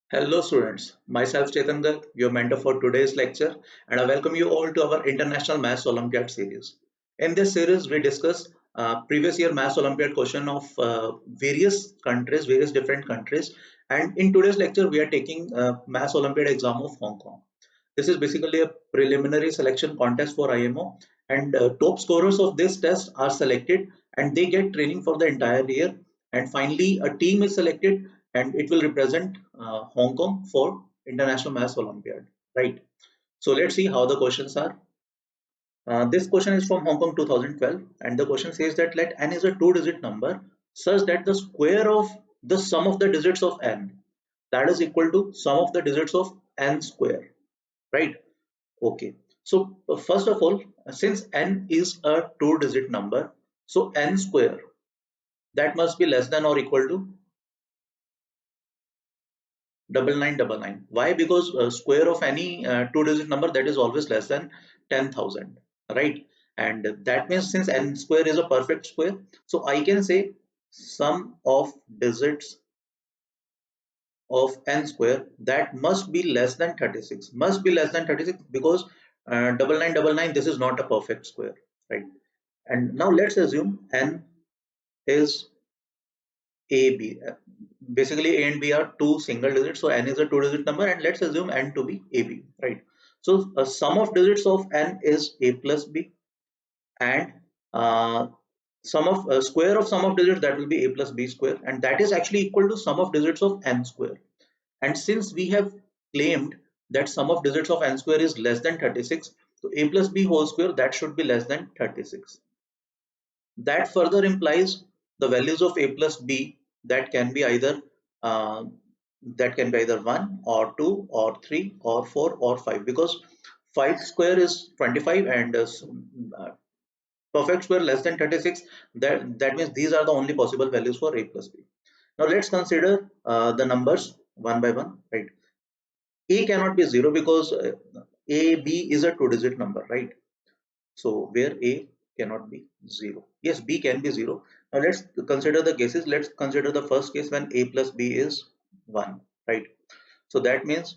Hello students, myself Chetan Garg, your mentor for today's lecture, and I welcome you all to our International Maths Olympiad series. In this series, we discuss previous year Maths Olympiad question of various countries, various different countries, and in today's lecture, we are taking Maths Olympiad exam of Hong Kong. This is basically a preliminary selection contest for IMO, and top scorers of this test are selected, and they get training for the entire year. And finally, a team is selected, and it will represent Hong Kong for International Maths Olympiad. Right. So let's see how the questions are. This question is from Hong Kong 2012, and the question says that let n is a two-digit number such that the square of the sum of the digits of n that is equal to sum of the digits of n square. Right. Okay, so first of all, since n is a two-digit number, so n square that must be less than or equal to 9999. Why? Because square of any two-digit number that is always less than 10,000, right? And that means since n square is a perfect square, so I can say sum of digits of n square that must be less than 36. Must be less than 36 because 9999 this is not a perfect square, right? And now let's assume n is a b. Basically, a and b are two single digits, so n is a two-digit number, and let's assume n to be ab, right? So sum of digits of n is a plus b, and uh, sum of square of sum of digits that will be a plus b square, and that is actually equal to sum of digits of n square. And since we have claimed that sum of digits of n square is less than 36, so a plus b whole square that should be less than 36. That further implies the values of a plus b that can be either uh, 1 or 2 or 3 or 4 or 5, because 5 square is 25 and perfect square less than 36. That means these are the only possible values for a plus b. Now let's consider the numbers one by one, right? A cannot be 0 because a b is a two digit number, right? So where A cannot be 0. Yes, B can be 0. Now let's consider the cases. Let's consider the first case when A plus B is 1, right? So that means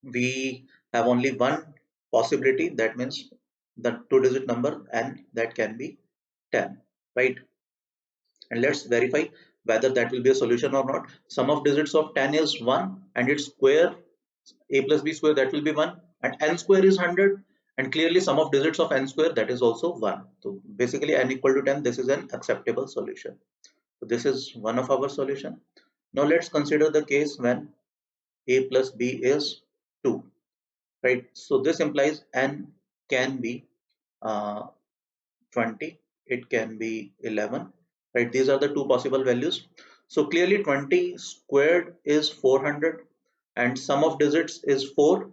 we have only one possibility. That means the two-digit number and that can be 10, right? And let's verify whether that will be a solution or not. Sum of digits of 10 is 1 and its square a plus b square that will be 1, and n square is 100, and clearly sum of digits of n square that is also 1. So basically n equal to 10, this is an acceptable solution. So this is one of our solution. Now let's consider the case when a plus b is 2, right? So this implies n can be uh, 20, it can be 11, right? These are the two possible values. So clearly 20 squared is 400 and sum of digits is 4.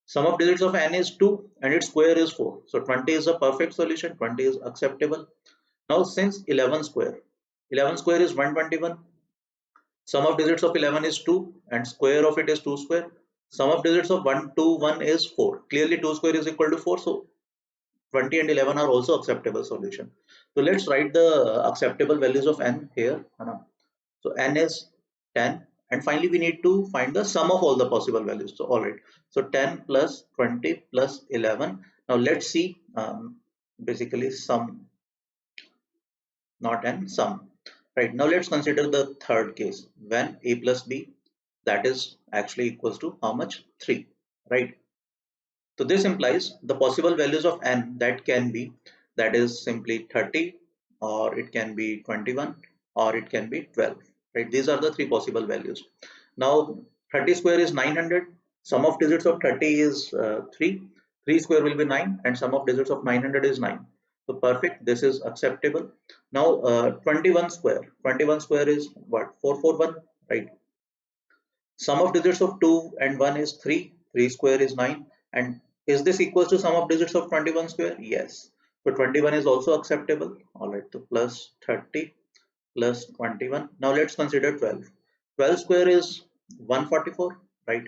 Sum of digits of n is 2 and its square is 4. So 20 is a perfect solution, 20 is acceptable. Now since 11 square is 121. Sum of digits of 11 is 2 and square of it is 2 square. Sum of digits of 121 is 4. Clearly 2 square is equal to 4. So 20 and 11 are also acceptable solution. So let's write the acceptable values of n here. So n is 10, and finally we need to find the sum of all the possible values. So all right, so 10 plus 20 plus 11. Now let's see basically sum, not n, sum. Right, now let's consider the third case when a plus b that is actually equals to how much? 3, right? So this implies the possible values of n that can be, that is simply 30, or it can be 21, or it can be 12, right? These are the three possible values. Now 30 square is 900, sum of digits of 30 is 3, 3 square will be 9, and sum of digits of 900 is 9. So perfect, this is acceptable. Now 21 square is what? 441, right? Sum of digits of 2 and 1 is 3. 3 square is 9. And is this equals to sum of digits of 21 square? Yes. So 21 is also acceptable. Alright, so plus 30 plus 21. Now let's consider 12. 12 square is 144, right?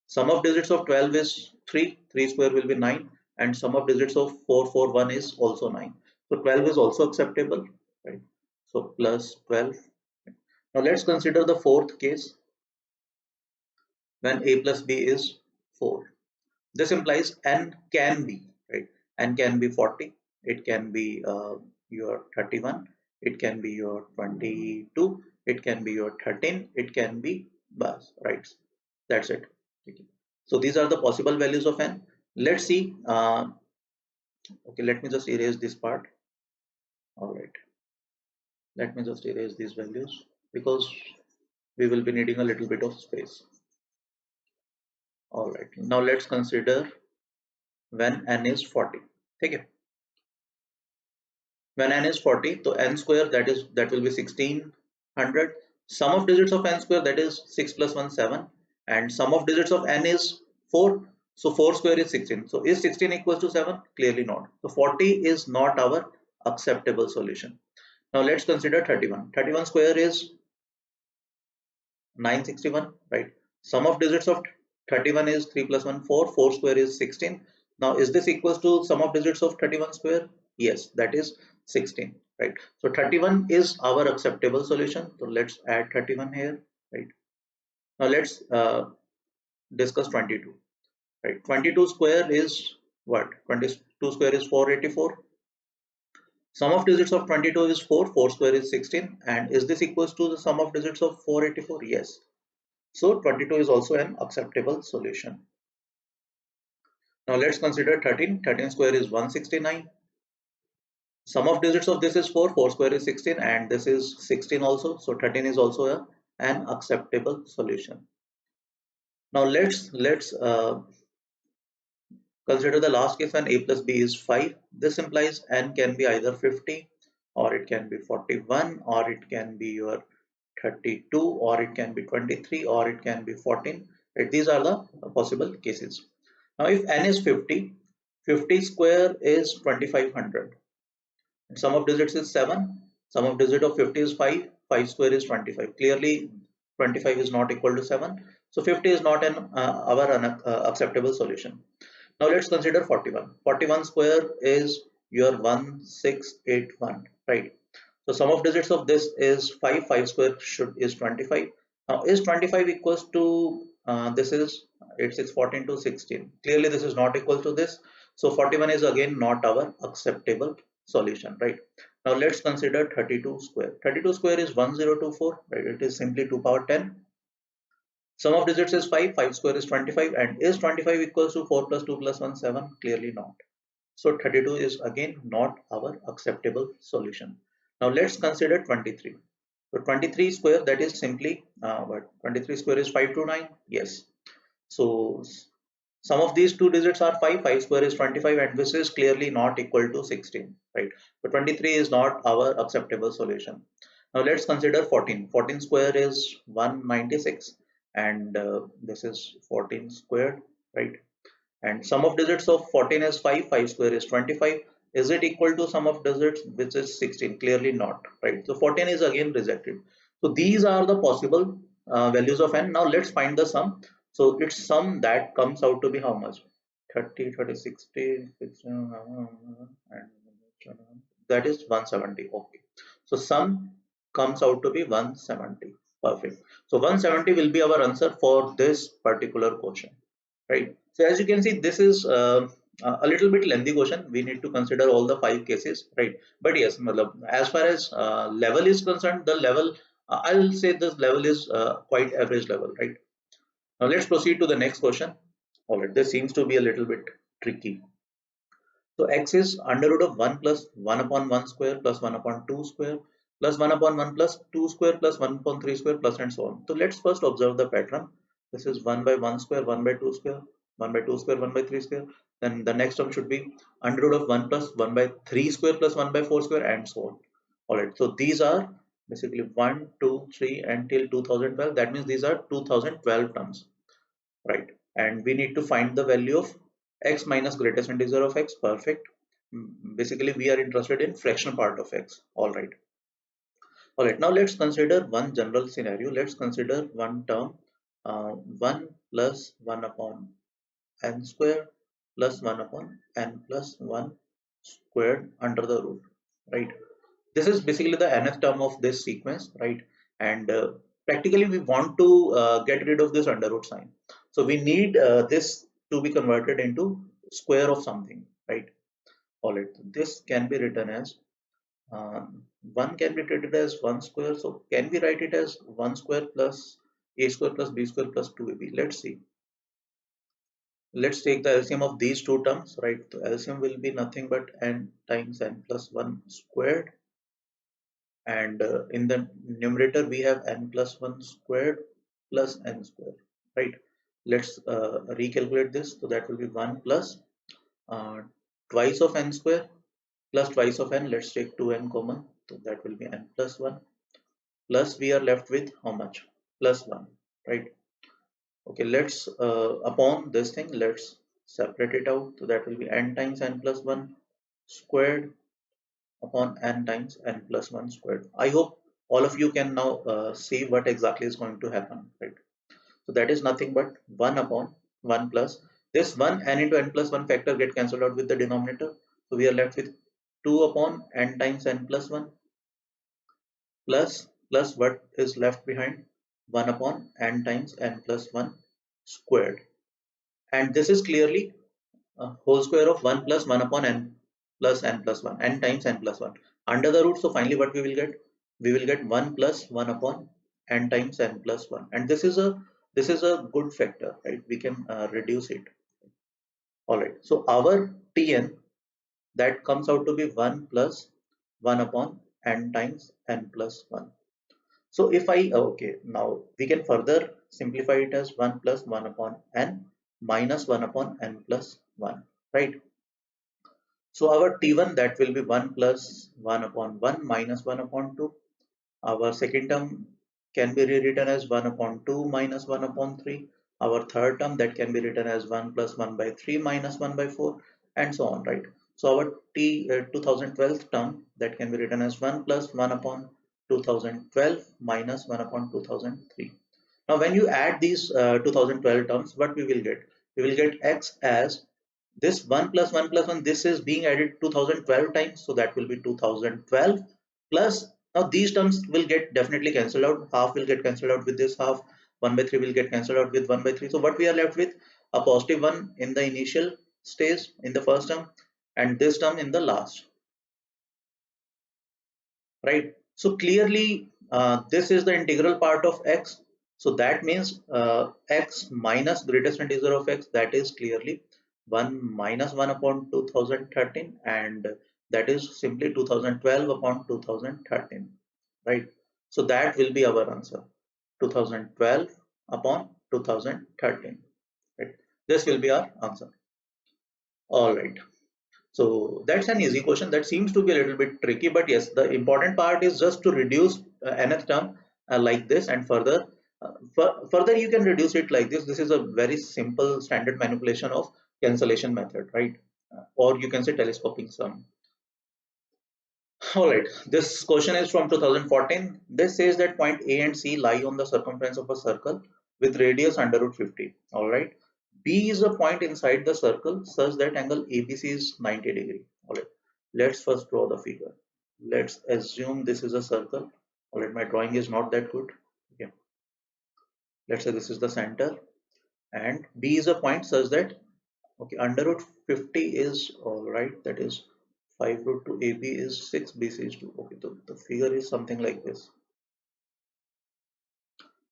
Sum of digits of 12 is 3. 3 square will be 9. And sum of digits of 441 is also 9. So 12 is also acceptable, right? So plus 12. Now let's consider the fourth case when a plus b is 4. This implies n can be, right? N can be 40, it can be your 31, it can be your 22, it can be your 13, it can be bus, right? That's it. Okay. So these are the possible values of n. Let's see. Okay, let me just erase this part. All right. Let me just erase these values because we will be needing a little bit of space. All right. Now let's consider when n is 40. Okay. When n is 40, so n square that will be 1600. Sum of digits of n square, that is 6 plus 1 7, and sum of digits of n is 4. So 4 square is 16. So is 16 equals to 7? Clearly not. So 40 is not our acceptable solution. Now let's consider 31. 31 square is 961, right? Sum of digits of 31 is 3 plus 1 4. 4 square is 16. Now is this equals to sum of digits of 31 square? Yes, that is 16, right? So 31 is our acceptable solution. So let's add 31 here, right? Now let's discuss 22, right? 22 square is what? 22 square is 484. Sum of digits of 22 is 4. 4 square is 16. And is this equals to the sum of digits of 484? Yes. So 22 is also an acceptable solution. Now let's consider 13. 13 square is 169. Sum of digits of this is 4. 4 square is 16, and this is 16 also. So 13 is also an acceptable solution. Now let's consider the last case when a plus b is 5. This implies n can be either 50, or it can be 41, or it can be your 32, or it can be 23, or it can be 14. Right? These are the possible cases. Now if n is 50, 50 square is 2500. Sum of digits is 7. Sum of digit of 50 is 5. 5 square is 25. Clearly 25 is not equal to 7. So 50 is not our acceptable solution. Now let's consider 41. 41 square is your 1681, right? So sum of digits of this is 5. 5 square is 25. Now is 25 equals to this is 8 6 14 to 16. Clearly this is not equal to this. So 41 is again not our acceptable solution, right? Now let's consider 32 square. 32 square is 1024, right? It is simply 2 power 10. Sum of digits is 5. 5 square is 25, and is 25 equals to 4 plus 2 plus 1 7? Clearly not. So 32 is again not our acceptable solution. Now let's consider 23. So 23 square, that is simply what? 23 square is 529. Yes. So sum of these two digits are 5. 5 square is 25, and this is clearly not equal to 16, right? So 23 is not our acceptable solution. Now let's consider 14. 14 square is 196, and this is 14 squared, right? And sum of digits of 14 is 5. 5 square is 25. Is it equal to sum of digits which is 16? Clearly not, right? So 14 is again rejected. So these are the possible values of n. Now let's find the sum. So its sum that comes out to be how much? 30 30 60 60, and that is 170. Okay, so sum comes out to be 170. Perfect. So 170 will be our answer for this particular question, right? So as you can see, this is a little bit lengthy question. We need to consider all the 5 cases, right? But yes, as far as level is concerned, the level, I'll say this level is quite average level, right? Now let's proceed to the next question. All right, this seems to be a little bit tricky. So x is under root of 1 plus 1 upon 1 square plus 1 upon 2 square plus 1 upon 1 plus 2 square plus 1 upon 3 square plus and so on. So let's first observe the pattern. This is 1 by 1 square, 1 by 2 square, 1 by 2 square, 1 by 3 square. Then the next term should be under root of 1 plus 1 by 3 square plus 1 by 4 square and so on. Alright, so these are basically 1, 2, 3 until 2012. That means these are 2012 terms, right? And we need to find the value of x minus greatest integer of x. Perfect. Basically we are interested in fractional part of x. All right, now let's consider one general scenario. Let's consider one term, 1 plus 1 upon n square plus 1 upon n plus 1 squared under the root, right? This is basically the nth term of this sequence, right? And practically we want to get rid of this under root sign. So we need this to be converted into square of something, right? All right, this can be written as uh, 1 can be treated as 1 square. So can we write it as 1 square plus a square plus b square plus 2ab? Let's see. Let's take the LCM of these two terms, right? The LCM will be nothing but n times n plus 1 squared, and in the numerator we have n plus 1 squared plus n squared, right? Let's recalculate this. So that will be 1 plus uh, twice of n square plus twice of n. Let's take 2n common, so that will be n plus 1, plus we are left with how much? Plus 1, right? Okay, let's upon this thing, let's separate it out. So that will be n times n plus 1 squared upon n times n plus 1 squared. I hope all of you can now see what exactly is going to happen, right? So that is nothing but 1 upon 1 plus this 1 n into n plus 1 factor get cancelled out with the denominator. So we are left with 2 upon n times n plus 1 plus what is left behind, 1 upon n times n plus 1 squared. And this is clearly whole square of 1 plus 1 upon n plus n plus 1, n times n plus 1 under the root. So finally what we will get? We will get 1 plus 1 upon n times n plus 1, and this is a good factor, right? We can reduce it. All right, so our Tn, that comes out to be 1 plus 1 upon n times n plus 1. So if I, okay, now we can further simplify it as 1 plus 1 upon n minus 1 upon n plus 1, right? So our T1, that will be 1 plus 1 upon 1 minus 1 upon 2. Our second term can be rewritten as 1 upon 2 minus 1 upon 3. Our third term, that can be written as 1 plus 1 by 3 minus 1 by 4, and so on, right? So our 2012 term, that can be written as 1 plus 1 upon 2012 minus 1 upon 2003. Now when you add these 2012 terms, what we will get? We will get x as this 1 plus 1 plus 1, this is being added 2012 times, so that will be 2012 plus, now these terms will get definitely cancelled out. Half will get cancelled out with this half, 1 by 3 will get cancelled out with 1 by 3. So what we are left with? A positive 1 in the initial stage in the first term, and this term in the last, right? So clearly this is the integral part of x. So that means x minus greatest integer of x, that is clearly 1 minus 1 upon 2013, and that is simply 2012 upon 2013, right? So that will be our answer, 2012 upon 2013, right? This will be our answer. All right, so that's an easy question. That seems to be a little bit tricky, but yes, the important part is just to reduce nth term like this, and further you can reduce it like this. This is a very simple standard manipulation of cancellation method, right? Or you can say telescoping sum. All right, this question is from 2014. This says that point A and C lie on the circumference of a circle with radius under root 50. All right, B is a point inside the circle such that angle ABC is 90 degree. All right, let's first draw the figure. Let's assume this is a circle. All right, my drawing is not that good. Okay, let's say this is the center, and B is a point such that, okay, under root 50 is, all right, that is 5 root 2, AB is 6, BC is 2. Okay, so the figure is something like this.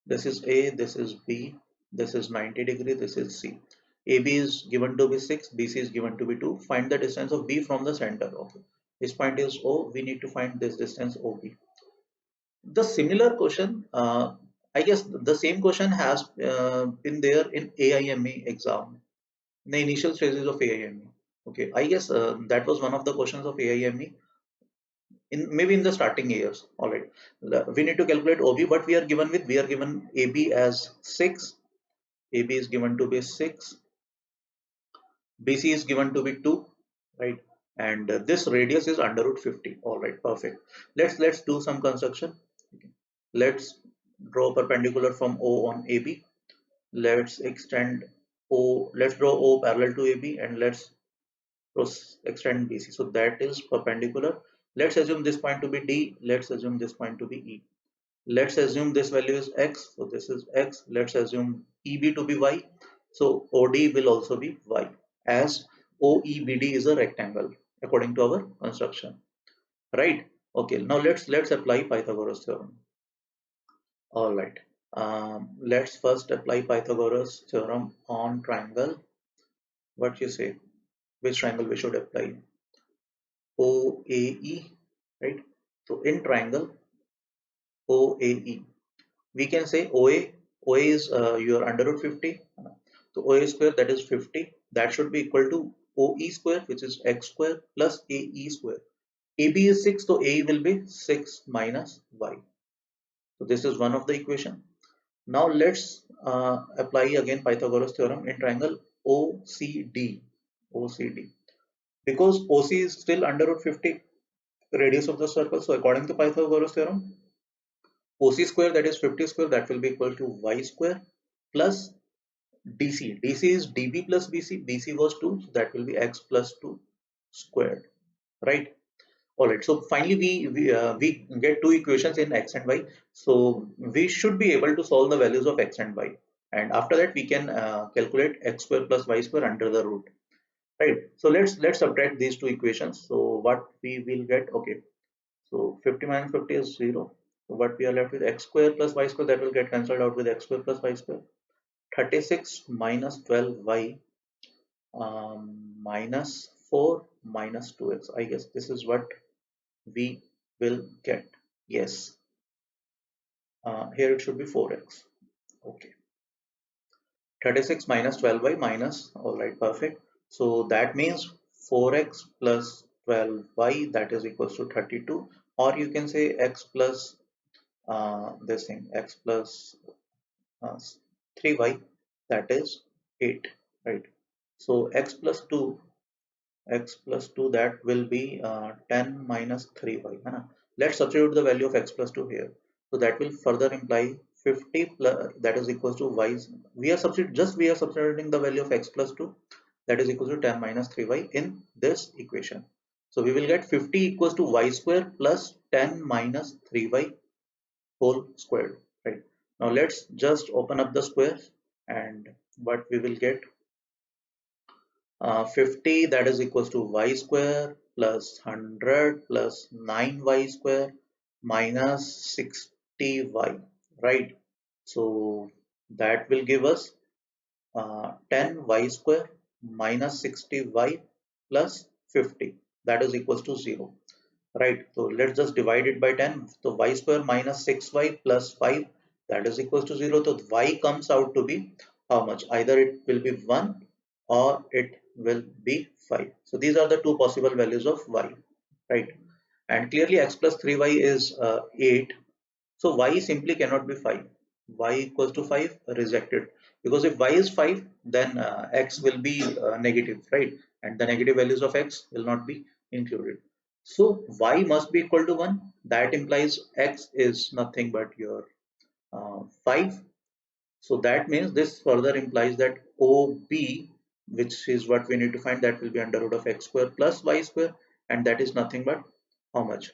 This is A, this is B, this is 90 degree, this is C. AB is given to be 6, BC is given to be 2. Find the distance of B from the center. Okay, this point is O, we need to find this distance OB. The similar question, I guess the same question has been there in AIME exam, in the initial stages of AIME. Okay, I guess that was one of the questions of AIME in maybe in the starting years. All right, we need to calculate OB, but we are given AB as 6, AB is given to be 6, BC is given to be 2, right? And this radius is under root 50. All right, perfect. Let's do some construction. Okay. Let's draw perpendicular from O on AB. Let's extend O, let's draw O parallel to AB, and let's extend BC. So that is perpendicular. Let's assume this point to be D. Let's assume this point to be E. Let's assume this value is X. So this is X. Let's assume EB to be Y. So OD will also be y, as OEBD is a rectangle according to our construction, right? Okay, now let's apply Pythagoras theorem. All right. Let's first apply Pythagoras theorem on triangle. What you say? Which triangle we should apply? OAE, right? So in triangle OAE, we can say OA. OA is your under root 50. So OA square, that is 50. That should be equal to OE square, which is x square, plus AE square. AB is 6, so AE will be 6 minus y. So this is one of the equation. Now let's apply again Pythagoras theorem in triangle OCD. OCD. Because OC is still under root 50 radius of the circle. So according to Pythagoras theorem, OC square, that is 50 square, that will be equal to y square plus DC. DC is DB plus BC. BC was 2, so that will be x plus 2 squared, right? All right. So finally, we get two equations in x and y. So we should be able to solve the values of x and y, and after that we can calculate x square plus y square under the root, right? So let's subtract these two equations. So what we will get? Okay. So 50 minus 50 is 0. So what we are left with, x square plus y square, that will get cancelled out with x square plus y square. 36 minus 12y minus 4 minus 2x. I guess this is what we will get. Yes, here it should be 4x. Okay, 36 minus 12y minus, all right, perfect. So that means 4x plus 12y, that is equals to 32, or you can say x plus this thing, x plus uh, 3y, that is 8, right? So x plus 2, that will be 10 minus 3y, है ना? Let's substitute the value of x plus 2 here. So that will further imply 50 plus, that is equals to y. We are substituting the value of x plus 2, that is equals to 10 minus 3y in this equation. So we will get 50 equals to y square plus 10 minus 3y whole squared, right? Now let's just open up the squares, and what we will get, 50, that is equals to y square plus 100 plus 9y square minus 60y, right? So that will give us 10y square minus 60y plus 50, that is equals to 0, right? So let's just divide it by 10. So y square minus 6y plus 5, that is equals to 0. So y comes out to be how much? Either it will be 1 or it will be 5. So these are the two possible values of y, right? And clearly x plus 3y is 8. So y simply cannot be 5. Y equals to 5, rejected. Because if y is 5, then x will be negative, right? And the negative values of x will not be included. So y must be equal to 1. That implies x is nothing but your 5. So that means this further implies that OB, which is what we need to find, that will be under root of x square plus y square, and that is nothing but how much?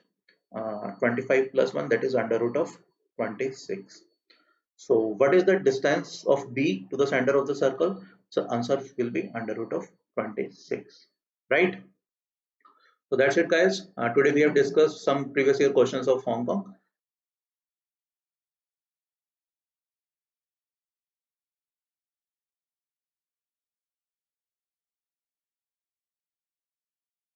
25 plus 1, that is under root of 26. So what is the distance of B to the center of the circle? So answer will be under root of 26, right? So that's it, guys. Today we have discussed some previous year questions of Hong Kong.